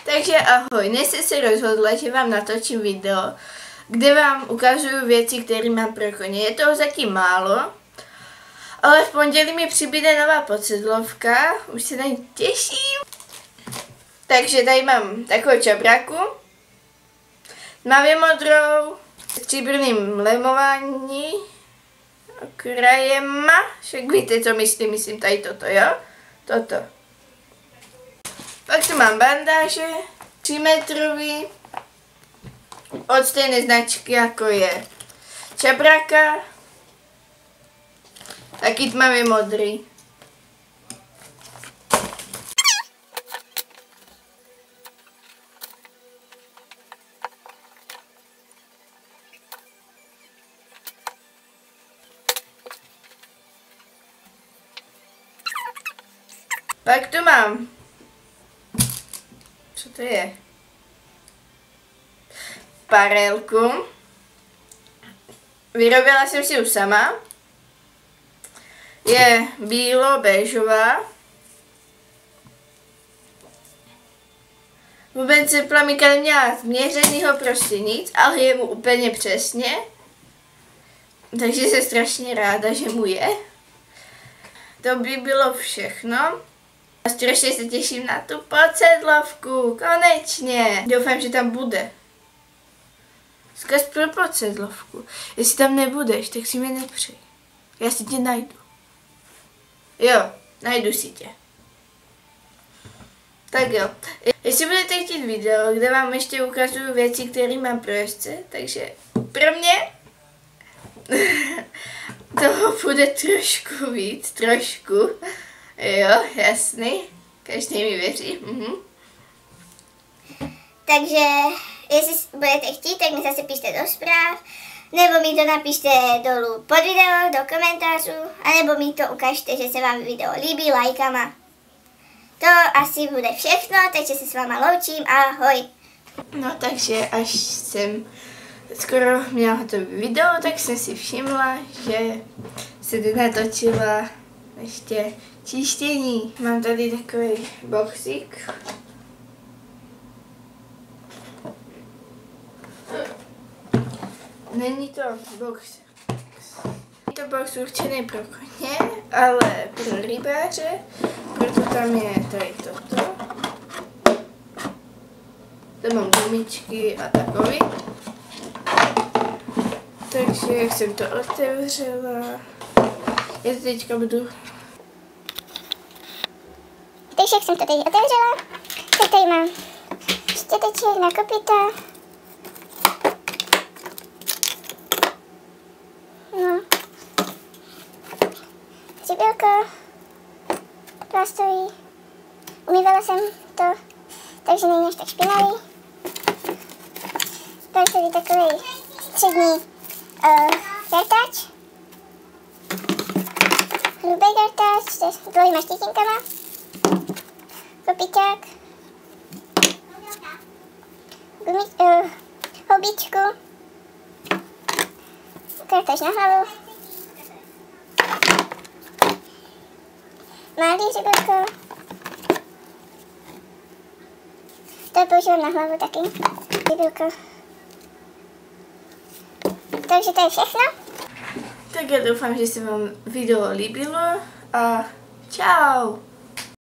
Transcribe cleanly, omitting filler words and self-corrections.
Takže ahoj, dnes jsem se rozhodla, že vám natočím video, kde vám ukazuju věci, které mám pro koně. Je toho zatím málo, ale v pondělí mi přibude nová podsedlovka, už se na ní těším. Takže tady mám takovou čabraku, tmavě modrou, s stříbrným lemování, okrajema, však víte, co myslím tady toto, jo? Toto. Pak tu mám bandáže, 3 metrový, od stejné značky, jako je čabraka, taky tmavě modrý. Pak tu mám, co to je? Parelku. Vyrobila jsem si ji sama. Je bílo-béžová. Vůbec se Plamika neměla změřenýho prostě nic, ale je mu úplně přesně. Takže jsem strašně ráda, že mu je. To by bylo všechno. A strašně se těším na tu podsedlovku, konečně. Doufám, že tam bude. Vzkaz pro podsedlovku. Jestli tam nebudeš, tak si mě nepřij. Já si tě najdu. Jo, najdu si tě. Tak jo. Jestli budete chtít video, kde vám ještě ukazuju věci, které mám pro jezdce, takže pro mě toho bude trošku víc, trošku. Jo, jasný. Každý mi věří. Takže jestli budete chtít, tak mi zase pište do zpráv, nebo mi to napište dolů pod video, do komentářů, anebo mi to ukažte, že se vám video líbí lajkama. To asi bude všechno, takže se s váma loučím, ahoj. No takže až jsem skoro měla hotové video, tak jsem si všimla, že se natočila ještě čištění. Mám tady takový boxík. Není to box. Je to box určený pro koně, ale pro rybáře, proto tam je tady toto. Tam mám gumičky a takový. Takže jak jsem to otevřela, já to teďka budu. Takže jak jsem to teď otevřela, tak tady mám štěteček na kopyta. No. Řibylko. Plastový. Umývala jsem to, takže není až tak špinavý. Pak tady takový střední gartáč. Hrubý gartáč s dlouhýma štětinkama. Kopíťák. Houbičku. Gartáč na hlavu. Malý řibylko. To používám na hlavu taky. Řibylko. Takže to je všechno. Tak já doufám, že se vám video líbilo a čau!